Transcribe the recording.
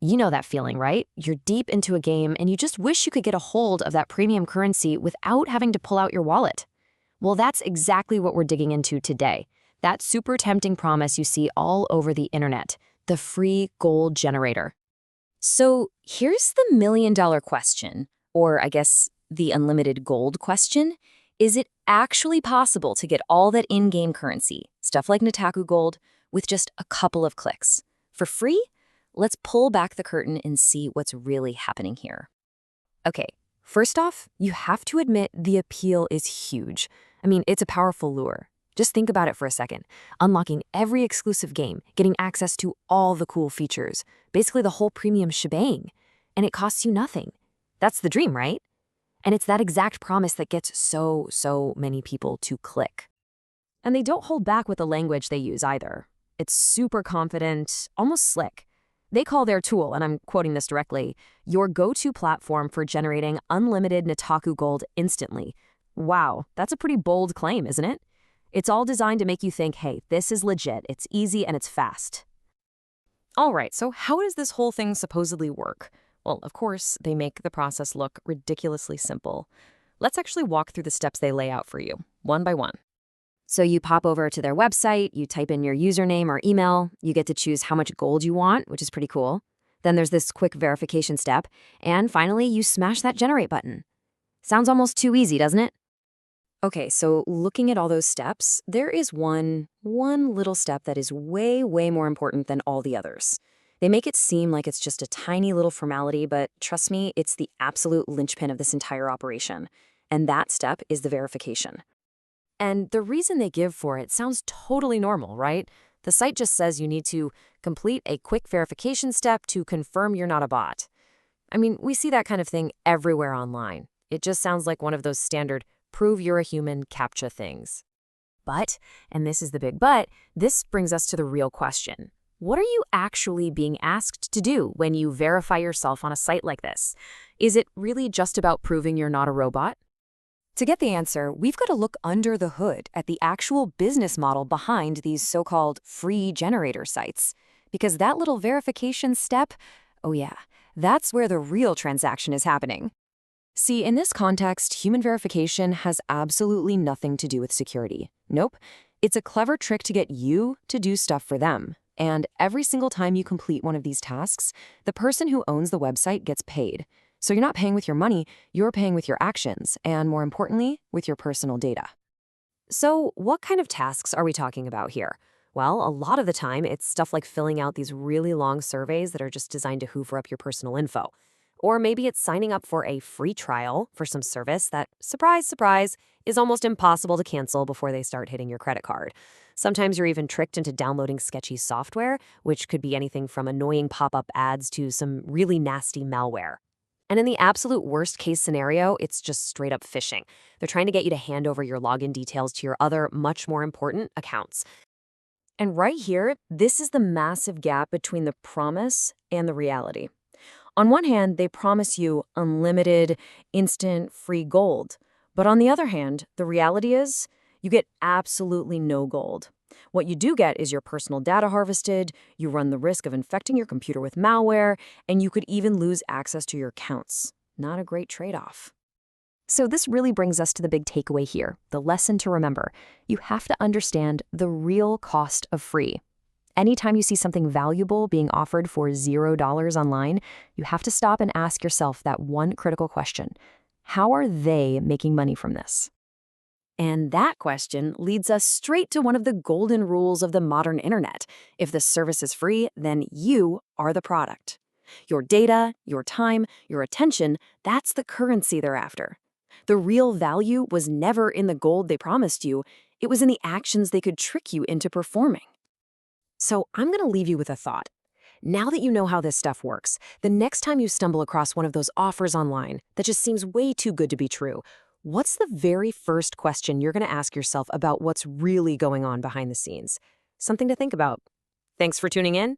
You know that feeling, right? You're deep into a game and you just wish you could get a hold of that premium currency without having to pull out your wallet. Well, that's exactly what we're digging into today. That super tempting promise you see all over the internet, the free gold generator. So here's the million-dollar question, or I guess the unlimited gold question. Is it actually possible to get all that in-game currency, stuff like NUTAKU gold, with just a couple of clicks? For free? Let's pull back the curtain and see what's really happening here. Okay, first off, you have to admit the appeal is huge. I mean, it's a powerful lure. Just think about it for a second. Unlocking every exclusive game, getting access to all the cool features, basically the whole premium shebang. And it costs you nothing. That's the dream, right? And it's that exact promise that gets so many people to click. And they don't hold back with the language they use either. It's super confident, almost slick. They call their tool, and I'm quoting this directly, your go-to platform for generating unlimited NUTAKU gold instantly. Wow, that's a pretty bold claim, isn't it? It's all designed to make you think, hey, this is legit, it's easy, and it's fast. All right, so how does this whole thing supposedly work? Well, of course, they make the process look ridiculously simple. Let's actually walk through the steps they lay out for you, one by one. So you pop over to their website, you type in your username or email, you get to choose how much gold you want, which is pretty cool. Then there's this quick verification step, and finally, you smash that generate button. Sounds almost too easy, doesn't it? Okay, so looking at all those steps, there is one little step that is way more important than all the others. They make it seem like it's just a tiny little formality, but trust me, it's the absolute linchpin of this entire operation. And that step is the verification. And the reason they give for it sounds totally normal, right? The site just says you need to complete a quick verification step to confirm you're not a bot. I mean, we see that kind of thing everywhere online. It just sounds like one of those standard prove you're a human CAPTCHA things. But, and this is the big but, this brings us to the real question. What are you actually being asked to do when you verify yourself on a site like this? Is it really just about proving you're not a robot? To get the answer, we've got to look under the hood at the actual business model behind these so-called free generator sites. Because that little verification step, oh yeah, that's where the real transaction is happening. See, in this context, human verification has absolutely nothing to do with security. Nope. It's a clever trick to get you to do stuff for them. And every single time you complete one of these tasks, the person who owns the website gets paid. So you're not paying with your money, you're paying with your actions, and more importantly, with your personal data. So what kind of tasks are we talking about here? Well, a lot of the time, it's stuff like filling out these really long surveys that are just designed to hoover up your personal info. Or maybe it's signing up for a free trial for some service that, surprise, surprise, is almost impossible to cancel before they start hitting your credit card. Sometimes you're even tricked into downloading sketchy software, which could be anything from annoying pop-up ads to some really nasty malware. And in the absolute worst case scenario, it's just straight up phishing. They're trying to get you to hand over your login details to your other, much more important accounts. And right here, this is the massive gap between the promise and the reality. On one hand, they promise you unlimited, instant, free gold. But on the other hand, the reality is you get absolutely no gold. What you do get is your personal data harvested, you run the risk of infecting your computer with malware, and you could even lose access to your accounts. Not a great trade-off. So this really brings us to the big takeaway here, the lesson to remember. You have to understand the real cost of free. Anytime you see something valuable being offered for $0 online, you have to stop and ask yourself that one critical question. How are they making money from this? And that question leads us straight to one of the golden rules of the modern internet. If the service is free, then you are the product. Your data, your time, your attention, that's the currency they're after. The real value was never in the gold they promised you, it was in the actions they could trick you into performing. So I'm going to leave you with a thought. Now that you know how this stuff works, the next time you stumble across one of those offers online that just seems way too good to be true, what's the very first question you're going to ask yourself about what's really going on behind the scenes? Something to think about. Thanks for tuning in.